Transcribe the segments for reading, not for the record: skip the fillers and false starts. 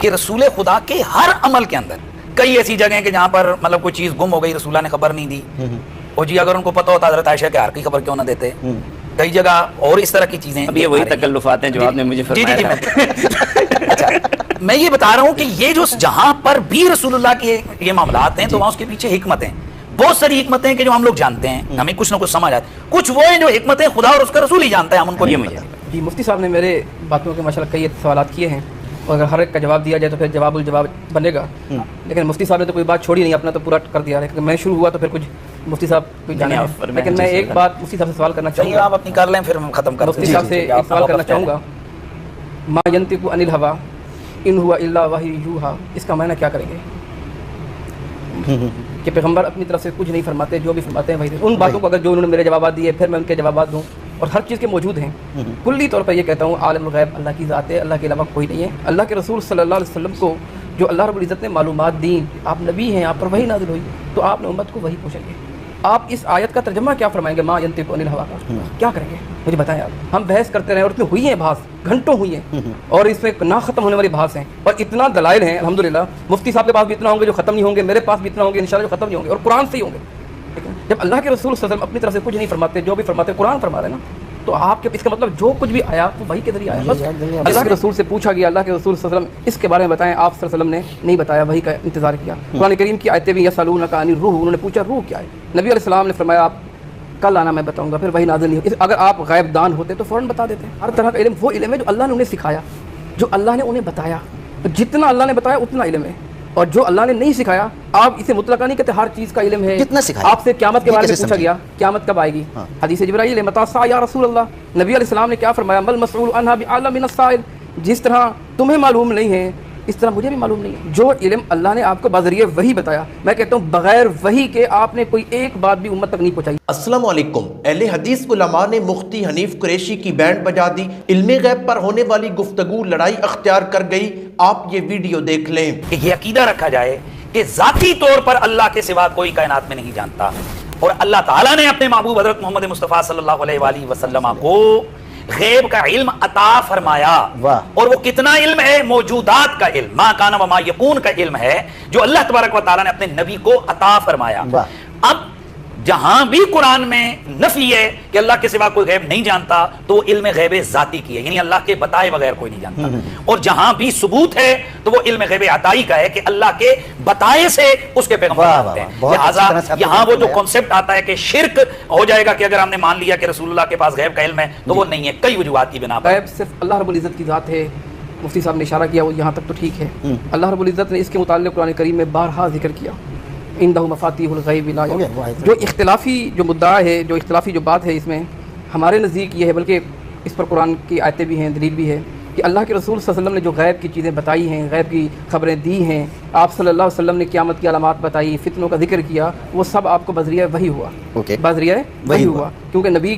کہ رسول خدا کے ہر عمل کے اندر کئی ایسی جگہیں ہیں کہ جہاں پر مطلب کوئی چیز گم ہو گئی، رسول اللہ نے خبر نہیں دی، اور جی اگر ان کو پتہ ہوتا حضرت عائشہ کے ہر کی خبر کیوں نہ دیتے؟ کئی جگہ اور اس طرح کی چیزیں. اب یہ وہی تکلفات ہیں جو آپ نے مجھے فرمایا. اچھا میں یہ بتا رہا ہوں کہ یہ جو جہاں پر بھی رسول اللہ کے یہ معاملات ہیں تو وہاں اس کے پیچھے حکمت ہیں، بہت ساری حکمتیں ہیں کہ جو ہم لوگ جانتے ہیں، ہمیں کچھ نہ کچھ سمجھ آتا ہے، کچھ وہ ہیں جو حکمتیں خدا اور اس کا رسول ہی جانتا ہے، ہم ان کو نہیں مجھے. جی مفتی صاحب نے میرے باتوں کے ماشاءاللہ کئی سوالات کیے ہیں، اور اگر ہر ایک کا جواب دیا جائے تو پھر جواب الجواب بنے گا، لیکن مفتی صاحب نے تو کوئی بات چھوڑی نہیں، اپنا تو پورا کر دیا. لیکن میں شروع ہوا تو پھر کچھ مفتی صاحب کوئی جانے، لیکن میں ایک بات مفتی صاحب سے سوال کرنا چاہوں گا. آپ اپنی کر لیں پھر ہم ختم کرتے ہیں. مفتی صاحب سے ایک سوال کرنا چاہوں گا، ما ینطق عن الہوی ان ہوا الا وحی یوحی، اس کا معنی کیا کریں گے کہ پیغمبر اپنی طرف سے کچھ نہیں فرماتے، جو بھی فرماتے ہیں وہی. ان باتوں کو اگر جو انہوں نے میرے جوابات دیے پھر میں ان کے جوابات دوں، اور ہر چیز کے موجود ہیں. کلی طور پر یہ کہتا ہوں عالم الغیب اللہ کی ذات ہے، اللہ کے علاوہ کوئی نہیں ہے. اللہ کے رسول صلی اللہ علیہ وسلم کو جو اللہ رب العزت نے معلومات دیں، آپ نبی ہیں، آپ پر وحی نازل ہوئی، تو آپ نے امت کو وہی پوچھیں گے. آپ اس آیت کا ترجمہ کیا فرمائیں گے؟ ما ینطق عن الہوی کا کیا کریں گے مجھے بتائیں. آپ ہم بحث کرتے رہے اور اس میں ہوئی ہیں بحث، گھنٹوں ہوئی ہیں، اور اس میں نہ ختم ہونے والی بحث ہیں، اور اتنا دلائل ہیں الحمدللہ. مفتی صاحب کے پاس بھی اتنا ہوں گے جو ختم نہیں ہوں گے، میرے پاس بھی اتنا ہوں گے انشاءاللہ جو ختم نہیں ہوں گے، اور قرآن سے ہی ہوں گے. جب اللہ کے رسول صلی اللہ علیہ وسلم اپنی طرف سے کچھ نہیں فرماتے، جو بھی فرماتے قرآن فرما رہے ہیں نا، تو آپ کے اس کا مطلب جو کچھ بھی آیا وہ وحی کے ذریعے آیا. بس اللہ کے رسول سے پوچھا گیا، اللہ کے رسول صلی اللہ علیہ وسلم اس کے بارے میں بتائیں، آپ صلی اللہ علیہ وسلم نے نہیں بتایا، وحی کا انتظار کیا. قرآن کریم کی آیتیں بھی یسألونک عن الروح، انہوں نے پوچھا روح کیا ہے، نبی علیہ السلام نے فرمایا آپ کل آنا میں بتاؤں گا، پھر وہی نازل نہیں. اگر آپ غیب دان ہوتے تو فوراً بتا دیتے. ہر طرح کا علم وہ علم ہے جو اللہ نے انہیں سکھایا، جو اللہ نے انہیں بتایا. جتنا اللہ نے بتایا اتنا علم ہے، اور جو اللہ نے نہیں سکھایا آپ اسے مطلقہ نہیں کہتے ہر چیز کا علم ہے. کتنا سکھایا؟ آپ سے قیامت کے بارے میں پوچھا گیا قیامت کب آئے گی، حدیث جبرائیل متی الساعہ یا رسول اللہ، نبی علیہ السلام نے کیا فرمایا، مل مسئول عنہا بعلم من السائل، جس طرح تمہیں معلوم نہیں ہے اس طرح مجھے بھی معلوم نہیں ہے. جو علم اللہ نے آپ کو بذریعہ وحی بتایا، میں کہتا ہوں بغیر وحی کے آپ نے کوئی ایک بات بھی امت تک نہیں پہنچائی. السلام علیکم. اہل حدیث علماء نے مفتی حنیف قریشی کی بینڈ بجا دی. علم غیب پر ہونے والی گفتگو لڑائی اختیار کر گئی. آپ یہ ویڈیو دیکھ لیں. کہ یہ عقیدہ رکھا جائے کہ ذاتی طور پر اللہ کے سوا کوئی کائنات میں نہیں جانتا، اور اللہ تعالیٰ نے اپنے محبوب حضرت محمد مصطفیٰ صلی اللہ علیہ وآلہ وسلم کو غیب کا علم عطا فرمایا. اور وہ کتنا علم ہے؟ موجودات کا علم، ما کان و ما یکون کا علم ہے جو اللہ تبارک و تعالیٰ نے اپنے نبی کو عطا فرمایا. اب جہاں بھی قرآن میں نفی ہے کہ اللہ کے سوا کوئی غیب نہیں جانتا تو وہ علم غیب ذاتی کی ہے، یعنی اللہ کے بتائے بغیر کوئی نہیں جانتا. اور جہاں بھی ثبوت ہے تو وہ علم غیب عطائی کا ہے کہ اللہ کے بتائے سے اس کے پیغمبر جانتے ہیں. لہٰذا یہاں وہ جو کانسیپٹ آتا ہے کہ شرک ہو جائے گا کہ اگر ہم نے مان لیا کہ رسول اللہ کے پاس غیب کا علم ہے، تو وہ نہیں ہے، کئی وجوہات کی بنا پر. غیب صرف اللہ رب العزت کی ذات ہے. مفتی صاحب نے اشارہ کیا وہ یہاں تک تو ٹھیک ہے. اللہ رب العزت نے اس کے متعلق قرآن کریم میں بارہا ذکر کیا، عندہ مفاتیح الغیب لا یعلمها. جو اختلافی جو مدعا ہے، جو اختلافی جو بات ہے، اس میں ہمارے نزدیک یہ ہے، بلکہ اس پر قرآن کی آیتیں بھی ہیں، دلیل بھی ہے کہ اللہ کے رسول صلی اللہ علیہ وسلم نے جو غیب کی چیزیں بتائی ہیں، غیب کی خبریں دی ہیں، آپ صلی اللہ علیہ وسلم نے قیامت کی علامات بتائی، فتنوں کا ذکر کیا، وہ سب آپ کو بذریعہ وحی ہوا. بذریعہ وحی ہوا کیونکہ نبی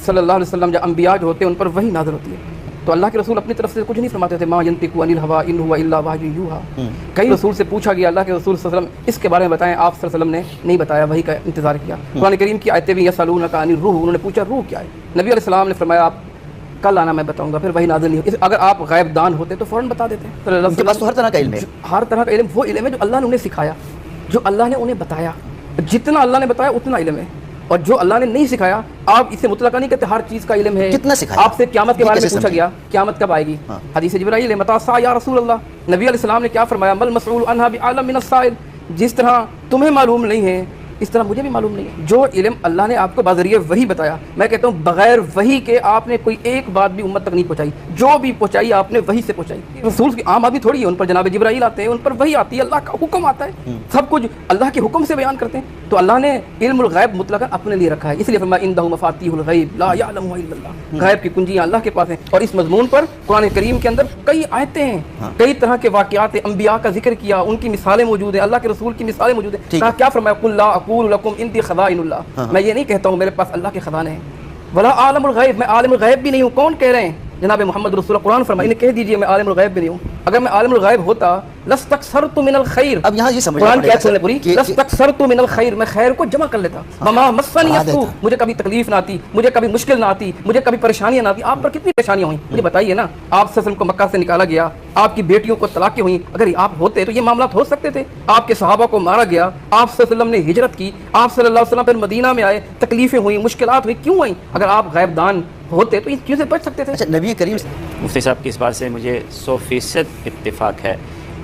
صلی اللہ علیہ وسلم جو انبیاء جو ہوتے ہیں ان پر وحی نازل ہوتی ہے. تو اللہ کے رسول اپنی طرف سے کچھ نہیں فرماتے تھے. ما ینطق عن الہوی ان ہوا الا وحی یوحی. کئی رسول سے پوچھا گیا، اللہ کے رسول صلی اللہ علیہ وسلم اس کے بارے میں بتائیں، آپ صلی اللہ علیہ وسلم نے نہیں بتایا، وحی کا انتظار کیا. قرآن کریم کی آیتیں بھی یسألونک عن الروح، انہوں نے پوچھا روح کیا ہے، نبی علیہ السلام نے فرمایا آپ کل آنا میں بتاؤں گا، پھر وحی نازل نہیں ہوئی. اگر آپ غیب دان ہوتے تو فوراً بتا دیتے. ان کے پاس تو ہر طرح کا علم ہے. ہر طرح کا علم وہ علم ہے جو اللہ نے انہیں سکھایا، جو اللہ نے انہیں بتایا. جتنا اللہ نے بتایا اتنا علم ہے، اور جو اللہ نے نہیں سکھایا آپ اسے مطلقہ نہیں کہتے ہر چیز کا علم ہے. کتنا سکھایا؟ آپ سے قیامت کے بارے میں پوچھا گیا قیامت کب آئے گی، حدیث جبرائیل متی الساعہ یا رسول اللہ، نبی علیہ السلام نے کیا فرمایا، مل مسئول عنہا بعلم من السائل، جس طرح تمہیں معلوم نہیں ہے اس طرح مجھے بھی معلوم نہیں ہے. جو علم اللہ نے آپ کو بذریعہ وحی بتایا، میں کہتا ہوں بغیر وحی کے آپ نے کوئی ایک بات بھی امت تک نہیں پہنچائی. جو بھی پہنچائی آپ نے وحی سے پہنچائی. رسول کی عام آدمی تھوڑی ہے، ان پر جناب جبرائیل آتے ہیں، ان پر وحی آتی ہے، اللہ کا حکم آتا ہے، سب کچھ اللہ کے حکم سے بیان کرتے ہیں. تو تو اللہ نے علم الغیب مطلقاً اپنے لیے رکھا ہے، اس لیے فرمایا اندہ مفاتیح الغیب لا یعلمها الا اللہ، غیب کی کنجیاں اللہ کے پاس ہیں. اور اس مضمون پر قرآن کریم کے اندر کئی آیتیں ہیں، کئی طرح کے واقعات انبیاء کا ذکر کیا، ان کی مثالیں موجود ہیں، اللہ کے رسول کی مثالیں موجود ہیں. کہا کیا فرمایا قل لا اقول لکم عندی خزائن اللہ، میں یہ نہیں کہتا ہوں میرے پاس اللہ کے خزانے ہیں، ولا عالم الغیب، میں عالم الغیب بھی نہیں ہوں. کون کہہ رہے ہیں؟ جناب محمد رسول اللہ. قرآن فرمایا انہیں کہہ دیجئے میں عالم الغیب بھی نہیں ہوں. اگر میں عالم الغیب ہوتا لستکثرت من الخیر، اب یہاں یہ سمجھنا قرآن پڑے کیا گا سننے پوری، لستکثرت من الخیر، میں خیر کو جمع کر لیتا. وما مسنی السوء، مجھے کبھی تکلیف نہ آتی، مجھے کبھی مشکل نہ آتی، مجھے کبھی پریشانیاں نہ آتی. آپ پر کتنی پریشانیاں ہوئیں مجھے بتائیے نا. آپ صلی اللہ علیہ وسلم کو مکہ سے نکالا گیا، آپ کی بیٹیوں کو طلاقیں ہوئیں، اگر آپ ہوتے تو یہ معاملات ہو سکتے تھے. آپ کے صحابہ کو مارا گیا، آپ صلی اللہ علیہ وسلم نے ہجرت کی، آپ صلی اللہ علیہ وسلم پھر مدینہ میں آئے، تکلیفیں ہوئیں، مشکلات ہوئی، کیوں ہوئیں؟ اگر آپ غیب دان ہوتے تو ان چیزوں سے بچ سکتے تھے. اچھا نبی کریم مفتی صاحب کی اس بات سے مجھے 100% اتفاق ہے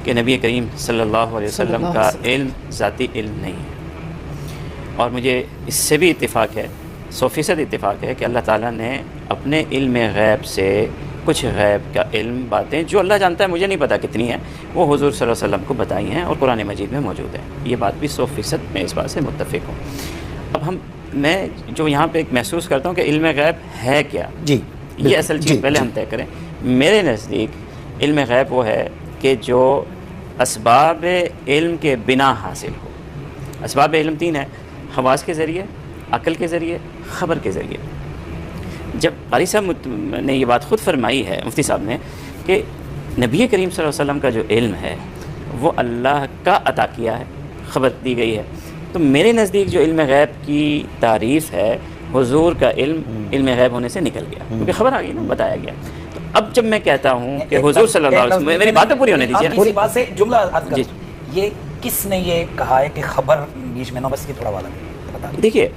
کہ نبی کریم صلی اللہ علیہ وسلم کا علم ذاتی علم نہیں ہے، اور مجھے اس سے بھی اتفاق ہے، 100% اتفاق ہے کہ اللہ تعالیٰ نے اپنے علم غیب سے کچھ غیب کا علم باتیں جو اللہ جانتا ہے، مجھے نہیں پتہ کتنی ہیں، وہ حضور صلی اللہ علیہ وسلم کو بتائی ہیں اور قرآن مجید میں موجود ہے. یہ بات بھی 100% میں اس بات سے متفق ہوں. اب میں جو یہاں پہ ایک محسوس کرتا ہوں کہ علم غیب ہے کیا، جی یہ اصل چیز پہلے ہم طے کریں. میرے نزدیک علم غیب وہ ہے کہ جو اسباب علم کے بنا حاصل ہو. اسباب علم 3 ہیں، حواس کے ذریعے، عقل کے ذریعے، خبر کے ذریعے. جب قاری صاحب نے یہ بات خود فرمائی ہے مفتی صاحب نے کہ نبی کریم صلی اللہ علیہ وسلم کا جو علم ہے وہ اللہ کا عطا کیا ہے، خبر دی گئی ہے، تو میرے نزدیک جو علم غیب کی تعریف ہے حضور کا علم غیب ہونے سے نکل گیا، کیونکہ خبر آ گئی نا، بتایا گیا. تو اب جب میں کہتا ہوں کہ حضور صلی اللہ علیہ وسلم، میری بات تو پوری ہونے دیجیے. پوری بات سے جملہ عرض کر جی. یہ کس نے یہ کہا ہے کہ خبر بیچ میں نہ، بس یہ تھوڑا والا بتا دیں. دیکھیے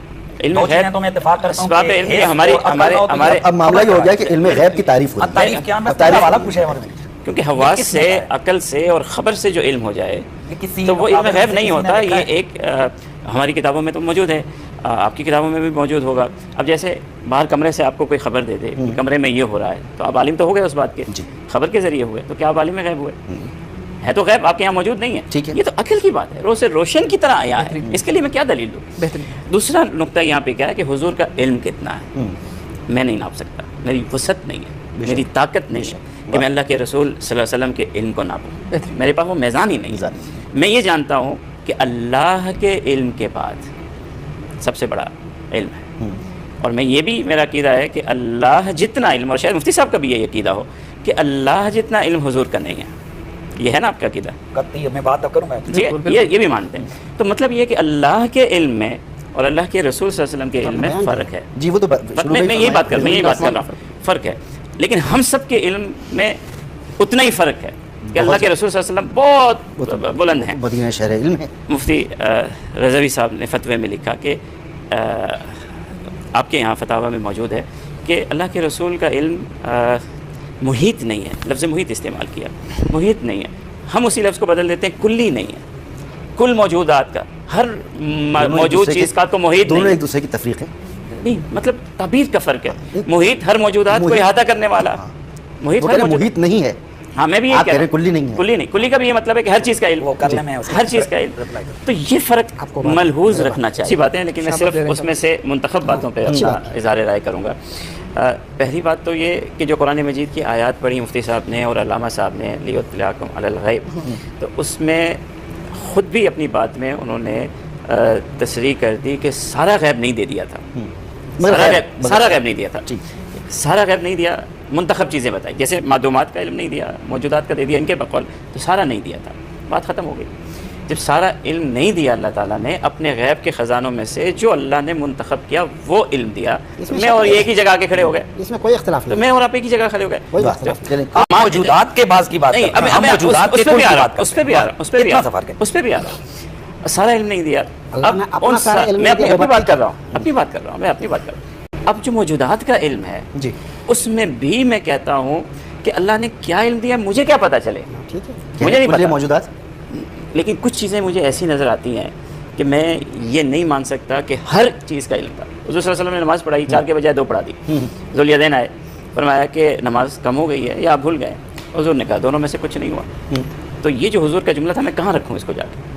علم دو چیزیں غیب تو میں اتفاق کرتا ہوں اسباب کہ علم کے حیث ہمارے اور عقل ہو تو ہمارے اب معاملہ یہ ہو گیا کہ علم غیب کی تعریف ہوتی ہے. تعریف کیا، میں تعریف والا پوچھا ہے کیونکہ حواس کس نے سے، کہا ہے؟ عقل سے اور خبر سے جو علم ہو جائے کسی تو وہ علم مقابلے غیب سے نہیں کسی نے ہوتا. لکھا یہ ہے؟ ایک ہماری کتابوں میں تو موجود ہے، آپ کی کتابوں میں بھی موجود ہوگا. اب جیسے باہر کمرے سے آپ کو کوئی خبر دے دے کمرے میں یہ ہو رہا ہے، تو آپ عالم تو ہو گئے اس بات کے، خبر کے ذریعے ہوئے، تو کیا آپ عالم غیب ہوئے؟ ہے تو غیب آپ کے یہاں موجود نہیں ہے. یہ تو عقل کی بات ہے، روز روشن کی طرح آیا ہے. اس کے لیے میں کیا دلیل دوں؟ دوسرا نقطہ یہاں پہ کیا ہے کہ حضور کا علم کتنا ہے میں نہیں ناپ سکتا، میری وسعت نہیں ہے، میری طاقت نہیں ہے کہ میں اللہ کے رسول صلی اللہ علیہ وسلم کے علم کو ناپوں. میرے پاس وہ میزان ہی نہیں ہے. میں یہ جانتا ہوں کہ اللہ کے علم کے بعد سب سے بڑا علم ہے، اور میں یہ بھی میرا عقیدہ ہے کہ اللہ جتنا علم، اور شاید مفتی صاحب کا بھی یہ عقیدہ ہو کہ اللہ جتنا علم حضور کا نہیں ہے. یہ ہے نا آپ کا عقیدہ؟ قطعی میں بات اب کروں گا. جی یہ بھی مانتے ہیں. تو مطلب یہ کہ اللہ کے علم میں اور اللہ کے رسول صلی اللہ علیہ وسلم کے علم میں فرق ہے. جی وہ تو میں یہی بات کر رہا ہوں، فرق ہے. لیکن ہم سب کے علم میں اتنا ہی فرق ہے کہ اللہ کے رسول صلی اللہ علیہ وسلم بہت بلند ہیں. مدینہ شہر علم ہے. مفتی رضوی صاحب نے فتوے میں لکھا کہ آپ کے یہاں فتاوی میں موجود ہے کہ اللہ کے رسول کا علم محیط نہیں ہے. لفظ محیط استعمال کیا، محیط نہیں ہے. ہم اسی لفظ کو بدل دیتے ہیں کلی نہیں ہے. کل موجودات کا، ہر موجود چیز کا تو محیط دونوں نہیں، ایک دوسرے کی تفریق ہے. نہیں مطلب تعبیر کا فرق ہے. محیط ہر موجودات کو احاطہ کرنے والا، محیط ہر محیط نہیں ہے. ہاں میں بھی یہ آپ کہہ رہا ہوں کلی نہیں ہے. کلی نہیں، کلی کا بھی یہ مطلب ہے کہ ہر چیز کا علم، ہر چیز کا علم. تو یہ فرق ملحوظ رکھنا چاہیے. اچھی باتیں ہیں، لیکن میں صرف اس میں سے منتخب باتوں پہ اپنا اظہار رائے کروں گا. پہلی بات تو یہ کہ جو قرآن مجید کی آیات پڑھی مفتی صاحب نے اور علامہ صاحب نے لیطلعکم علی الغیب، تو اس میں خود بھی اپنی بات میں انہوں نے تصریح کر دی کہ سارا غیب نہیں دے دیا تھا. سارا غیب نہیں دیا تھا، سارا غیب نہیں دیا. منتخب چیزیں بتائی، جیسے معدومات کا علم نہیں دیا، موجودات کا دے دیا ان کے بقول، تو سارا نہیں دیا تھا. بات ختم ہو گئی. جب سارا علم نہیں دیا اللہ تعالیٰ نے، اپنے غیب کے خزانوں میں سے جو اللہ نے منتخب کیا وہ علم دیا. میں اور ایک ہی جگہ آ کے کھڑے ہو گئے، اس میں کوئی اختلاف تو میں اور آپ ایک ہی جگہ کھڑے ہو گئے. موجودات کے بعض کی بات نہیں، اب موجودات اس کے پہ بھی آ رہا بات ہوں، اس پہ بھی آ رہا ہوں، اس پہ بھی آ رہا ہوں. سارا علم نہیں دیا. اب میں اپنی بات کر رہا ہوں، اپنی بات کر رہا ہوں، میں اپنی بات کر رہا ہوں. اب جو موجودات کا علم ہے جی اس میں بھی میں کہتا ہوں کہ اللہ نے کیا علم دیا مجھے کیا پتہ چلے، مجھے نہیں پتہ. موجودات، لیکن کچھ چیزیں مجھے ایسی نظر آتی ہیں کہ میں یہ نہیں مان سکتا کہ ہر چیز کا علم تھا. حضور صلی اللہ علیہ وسلم نے نماز پڑھائی، 4 کے بجائے 2 پڑھا دی. ذوالدین آئے، فرمایا کہ نماز کم ہو گئی ہے یا آپ بھول گئے. حضور نے کہا دونوں میں سے کچھ نہیں ہوا. تو یہ جو حضور کا جملہ تھا میں کہاں رکھوں اس کو جا کے؟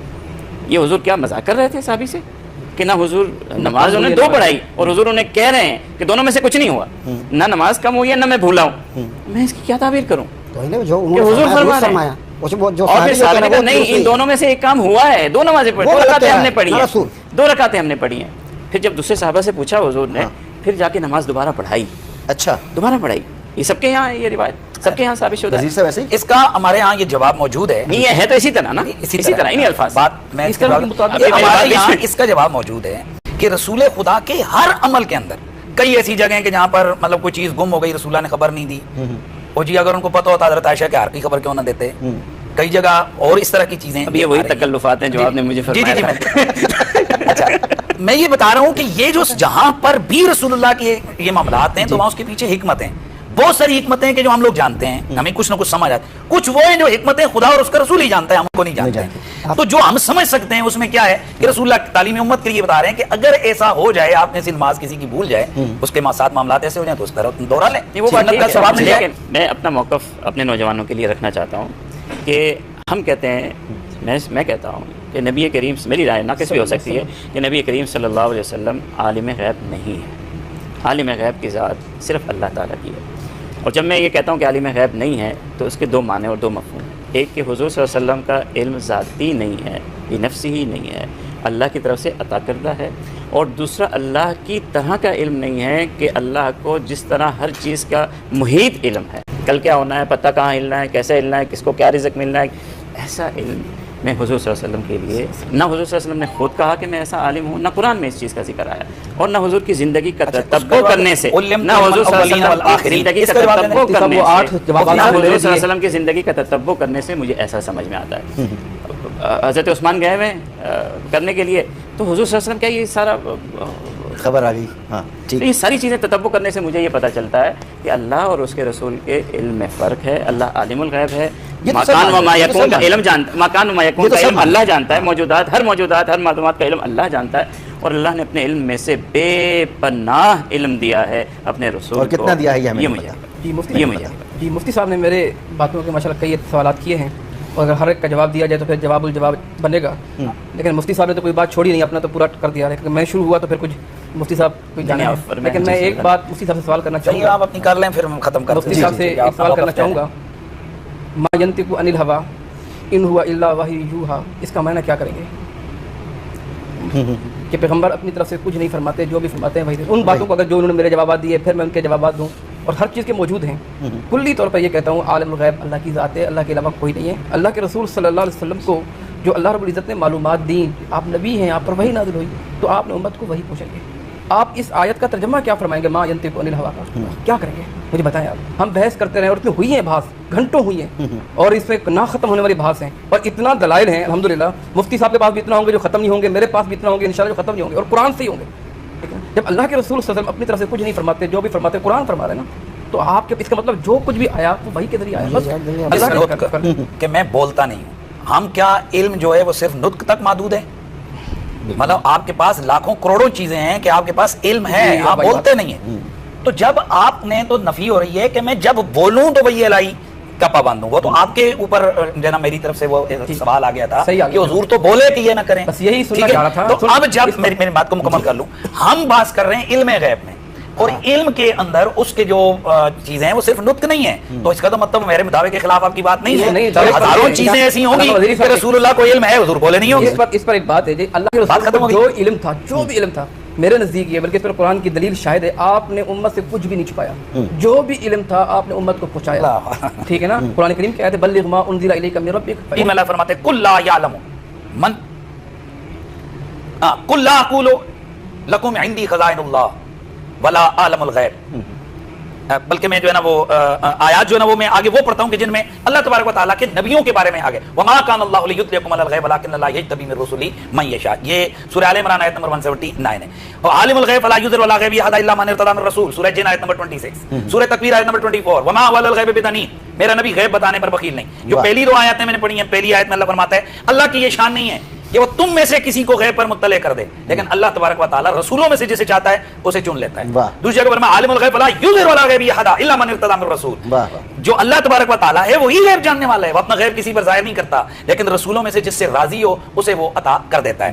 یہ حضور کیا مذاق کر رہے تھے صحابی سے؟ کہ نہ حضور نماز انہوں نے دو پڑھائی اور حضور انہیں کہہ رہے ہیں کہ دونوں میں سے کچھ نہیں ہوا، نہ نماز کم ہوئی ہے نہ میں بھولا ہوں، میں اس کی کیا تعبیر کروں؟ تو انہیں جو کہ حضور فرما رہے ہیں اور پھر صحابہ نے کہا نہیں ان دونوں میں سے ایک کام ہوا ہے، دو نمازیں پڑھی، دو رکعتیں ہم نے پڑھی ہیں، دو رکعتیں ہم نے پڑھی ہیں۔ پھر جب دوسرے صحابہ سے پوچھا حضور نے، پھر جا کے نماز دوبارہ پڑھائی، اچھا دوبارہ پڑھائی۔ یہ سب کے یہاں یہ روایت سب کے یہاں ثابت شدہ ہے۔ وزیر صاحب ایسے ہی اس کا ہمارے ہاں یہ جواب موجود ہے، نہیں یہ ہے تو اسی طرح نا، اسی طرح انہی الفاظ بات میں اس کے مطابق یہ ہمارے یہاں اس کا جواب موجود ہے کہ رسول خدا کے ہر عمل کے اندر کئی ایسی جگہیں ہیں کہ جہاں پر مطلب کوئی چیز گم ہو گئی، رسول اللہ نے خبر نہیں دی، اور جی اگر ان کو پتہ ہوتا حضرت عائشہ کے ہر کی خبر کیوں نہ دیتے، کئی جگہ اور اس طرح کی چیزیں۔ اب یہ وہی تکلفات ہیں جو آپ نے مجھے فرمایا۔ اچھا میں یہ بتا رہا ہوں کہ یہ جو جہاں پر بھی رسول اللہ کے یہ معاملات ہیں تو وہاں اس کے پیچھے حکمت ہیں، بہت ساری حکمتیں ہیں کہ جو ہم لوگ جانتے ہیں، ہمیں کچھ نہ کچھ سمجھ آتا ہے، کچھ وہ ہیں جو حکمتیں خدا اور اس کا رسول ہی جانتا ہے، ہم کو نہیں جانتے ہیں۔ تو جو ہم سمجھ سکتے ہیں اس میں کیا ہے کہ رسول اللہ تعلیم امت کے لیے بتا رہے ہیں کہ اگر ایسا ہو جائے، آپ میں سے نماز کسی کی بھول جائے، اس کے ساتھ معاملات ایسے ہو جائیں تو اس طرح دوہرا لیں، وہ بات سنت کا ثواب مل جائے۔ لیکن میں اپنا موقف اپنے نوجوانوں کے لیے رکھنا چاہتا ہوں کہ ہم کہتے ہیں، میں کہتا ہوں کہ نبی کریم، میری رائے ناقص بھی ہو سکتی ہے، کہ نبی کریم صلی اللہ علیہ وسلم عالم غیب نہیں ہے، عالم غیب کی ذات صرف اللہ تعالیٰ کی ہے۔ اور جب میں یہ کہتا ہوں کہ عالم غیب نہیں ہے تو اس کے دو معنی اور دو مفہوم، ایک کہ حضور صلی اللہ علیہ وسلم کا علم ذاتی نہیں ہے، یہ نفسی ہی نہیں ہے، اللہ کی طرف سے عطا کردہ ہے، اور دوسرا اللہ کی طرح کا علم نہیں ہے کہ اللہ کو جس طرح ہر چیز کا محیط علم ہے، کل کیا ہونا ہے، پتہ کہاں ہلنا ہے، کیسے ہلنا ہے، کس کو کیا رزق ملنا ہے، ایسا علم میں حضور صلی اللہ علیہ وسلم کے لیے، نہ حضور صلی اللہ علیہ وسلم نے خود کہا کہ میں ایسا عالم ہوں، نہ قرآن میں اس چیز کا ذکر آیا، اور نہ حضور کی زندگی کا تتبع کرنے سے، نہ حضور صلی اللہ علیہ وسلم کی زندگی کا تتبع کرنے سے، نہ حضور صلی اللہ علیہ وسلم کی زندگی کا تتبع کرنے سے مجھے ایسا سمجھ میں آتا ہے۔ حضرت عثمان گئے ہوئے کرنے کے لیے تو حضور صلی اللہ علیہ وسلم کیا یہ سارا خبر آ گئی، ہاں تو یہ ساری چیزیں تتبع کرنے سے مجھے یہ پتہ چلتا ہے کہ اللہ اور اس کے رسول کے علم میں فرق ہے، اللہ عالم الغیب ہے، مکان و ما یکون کا علم جانتا ہے، مکان و ما یکون کا علم اللہ جانتا ہے، موجودات ہر معلومات کا علم اللہ جانتا ہے، اور اللہ نے اپنے علم میں سے بے پناہ علم دیا ہے اپنے رسول کو، اور کتنا دیا ہے یہ مجھے جی مفتی صاحب نے میرے باتوں کے ماشاءاللہ کئی سوالات کیے ہیں، اور اگر ہر ایک کا جواب دیا جائے تو پھر جواب الجواب بنے گا، لیکن مفتی صاحب نے تو کوئی بات چھوڑی نہیں، اپنا تو پورا کر دیا، لیکن میں شروع ہوا تو پھر کچھ مفتی صاحب کوئی جانے، لیکن میں ایک بات مفتی صاحب سے سوال کرنا چاہوں گا، آپ اپنی کر لیں پھر ہم ختم کرتے ہیں۔ مفتی صاحب سے ایک سوال کرنا چاہوں گا، ما ینطق عن الہوی ان ہوا الا وحی یوحی، اس کا معنی کیا کریں گے کہ پیغمبر اپنی طرف سے کچھ نہیں فرماتے، جو بھی فرماتے ہیں وہی، ان باتوں کو اگر جو انہوں نے میرے جوابات دیے پھر میں ان کے جوابات دوں، اور ہر چیز کے موجود ہیں، کلی طور پر یہ کہتا ہوں عالم الغیب اللہ کی ذات ہے، اللہ کے علاوہ کوئی نہیں ہے، اللہ کے رسول صلی اللہ علیہ وسلم کو جو اللہ رب العزت نے معلومات دیں، آپ نبی ہیں، آپ پر وحی نازل ہوئی، تو آپ نے امت کو وہی پوچھیں گے، آپ اس آیت کا ترجمہ کیا فرمائیں گے، ما ینطق عن الہوی کا کیا کریں گے مجھے بتائیں آپ؟ ہم بحث کرتے رہے اور اتنی ہوئی ہیں بحث، گھنٹوں ہوئی ہیں، اور اس میں نہ ختم ہونے والی بحث ہیں، اور اتنا دلائل ہیں الحمدللہ، مفتی صاحب کے پاس بھی اتنا ہوں گے جو ختم نہیں ہوں گے، میرے پاس بھی اتنا ہوں گے انشاءاللہ جو ختم نہیں ہوں گے، اور قرآن سے ہی ہوں گے۔ جب اللہ کے رسول صلی اللہ علیہ وسلم اپنی طرف سے کچھ نہیں فرماتے، جو بھی فرماتے قرآن فرما رہے ہیں نا، تو آپ کے اس کا مطلب جو کچھ بھی آیا وہ وہی کے ذریعے آیا، بس اللہ کہ میں بولتا نہیں ہوں، ہم کیا علم جو ہے وہ صرف نطق تک محدود ہے؟ مطلب آپ کے پاس لاکھوں کروڑوں چیزیں ہیں کہ آپ کے پاس علم ہے، آپ بولتے نہیں ہیں، تو جب آپ نے تو نفی ہو رہی ہے کہ میں جب بولوں تو وہی الہی کا پابند ہوں، وہ تو آپ کے اوپر جناب میری طرف سے وہ سوال آ گیا تھا کہ حضور تو بولے کہ یہ نہ کریں، بس یہی سننا چاہ رہا تھا۔ تو اب جب میری بات کو مکمل کر لوں، ہم بات کر رہے ہیں علم غیب میں، اور علم کے اندر اس کے جو چیزیں ہیں وہ صرف نطق نہیں ہے، تو اس کا تو مطلب میرے مطابق کے خلاف آپ کی بات نہیں ہے، ہزاروں چیزیں ایسی ہوں گی کہ رسول اللہ کو علم ہے، حضور بولے نہیں ہوں گے۔ اس پر ایک بات ہے جی، اللہ کے رسول کو جو علم تھا، جو بھی علم تھا میرے نزدیک یہ، بلکہ اس پر قرآن کی دلیل شاہد ہے، آپ نے امت سے کچھ بھی نہیں چھپایا، جو بھی علم تھا آپ نے امت کو پہنچایا، ٹھیک ہے نا؟ قرآن کریم کہتے ہیں بلغ ما انزل الیک من ربک، اللہ فرماتے ہیں قل لا یعلم من قل لا اقول لکم عندی خزائن اللہ ولا عالم الغیب، بلکہ میں جو ہے نا وہ آیات جو ہے نا وہ میں آگے وہ پڑھتا ہوں کہ جن میں اللہ تبارک و تعالیٰ کے نبیوں کے بارے میں آگے وما کان اللہ لیطلعکم علی الغیب ولکن اللہ یجتبی من رسلہ من یشاء، یہ سورہ آل عمران آیت نمبر 179 ہے، اور عالم الغیب فلا یظہر علی الغیب احدا الا من ارتضی من رسول، سورہ جن آیت نمبر 26، سورہ تکویر آیت نمبر 24، وما هو علی الغیب بضنین، میرا نبی غیب بتانے پر بخیل نہیں۔ جو پہلی دو آیاتیں میں نے پڑھی ہیں، پہلی آیت میں اللہ فرماتا ہے اللہ کی یہ شان نہیں ہے کہ وہ تم میں سے کسی کو غیب پر مطلع کر دے، لیکن اللہ تبارک و تعالیٰ رسولوں میں سے جسے چاہتا ہے اسے چن لیتا ہے۔ دوسری جگہ پر میں عالم الغیب فلا یظہر علی الغیب احدا الا من ارتضی من رسول، جو اللہ تبارک و تعالیٰ ہے وہی غیب جاننے والا ہے، وہ اپنا غیب کسی پر ظاہر نہیں کرتا، لیکن رسولوں میں سے جس سے راضی ہو اسے وہ عطا کر دیتا ہے۔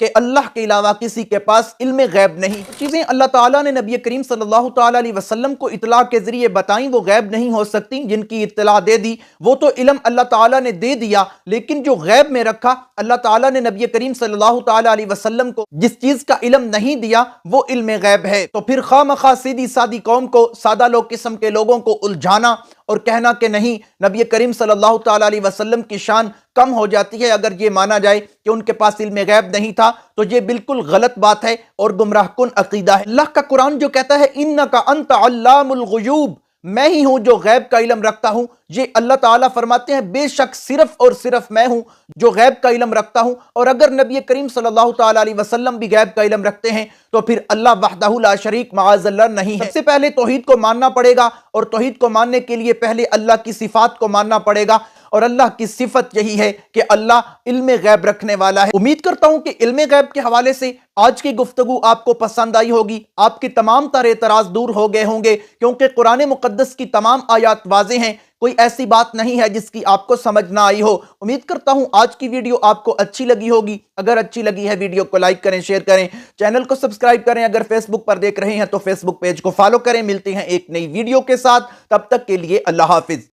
کہ اللہ کے علاوہ کسی کے پاس علم غیب نہیں۔ چیزیں اللہ تعالیٰ نے نبی کریم صلی اللہ تعالیٰ علیہ وسلم کو اطلاع کے ذریعے بتائیں وہ غیب نہیں ہو سکتی، جن کی اطلاع دے دی وہ تو علم اللہ تعالیٰ نے دے دیا، لیکن جو غیب میں رکھا اللہ تعالیٰ نے نبی کریم صلی اللہ تعالیٰ علیہ وسلم کو جس چیز کا علم نہیں دیا وہ علم غیب ہے۔ تو پھر خواہ مخواہ سیدھی سادی قوم کو، سادہ لوگ قسم کے لوگوں کو الجھانا اور کہنا کہ نہیں نبی کریم صلی اللہ تعالیٰ علیہ وسلم کی شان کم ہو جاتی ہے اگر یہ مانا جائے کہ ان کے پاس علم غیب نہیں تھا، تو یہ بالکل غلط بات ہے اور گمراہ کن عقیدہ ہے۔ اللہ کا قرآن جو کہتا ہے اِنَّكَ أَنْتَ عَلَّامُ الْغُيُوبِ، میں ہی ہوں جو غیب کا علم رکھتا ہوں، یہ اللہ تعالیٰ فرماتے ہیں بے شک صرف اور صرف میں ہوں جو غیب کا علم رکھتا ہوں۔ اور اگر نبی کریم صلی اللہ تعالیٰ علیہ وسلم بھی غیب کا علم رکھتے ہیں تو پھر اللہ وحدہ لا شریک معاذ اللہ نہیں ہے۔ سب سے پہلے توحید کو ماننا پڑے گا، اور توحید کو ماننے کے لیے پہلے اللہ کی صفات کو ماننا پڑے گا، اور اللہ کی صفت یہی ہے کہ اللہ علم غیب رکھنے والا ہے۔ امید کرتا ہوں کہ علم غیب کے حوالے سے آج کی گفتگو آپ کو پسند آئی ہوگی، آپ کی تمام تر اعتراض دور ہو گئے ہوں گے، کیونکہ قرآن مقدس کی تمام آیات واضح ہیں، کوئی ایسی بات نہیں ہے جس کی آپ کو سمجھ نہ آئی ہو۔ امید کرتا ہوں آج کی ویڈیو آپ کو اچھی لگی ہوگی۔ اگر اچھی لگی ہے ویڈیو کو لائک کریں، شیئر کریں، چینل کو سبسکرائب کریں، اگر فیس بک پر دیکھ رہے ہیں تو فیس بک پیج کو فالو کریں۔ ملتے ہیں ایک نئی ویڈیو کے ساتھ، تب تک کے لیے اللہ حافظ۔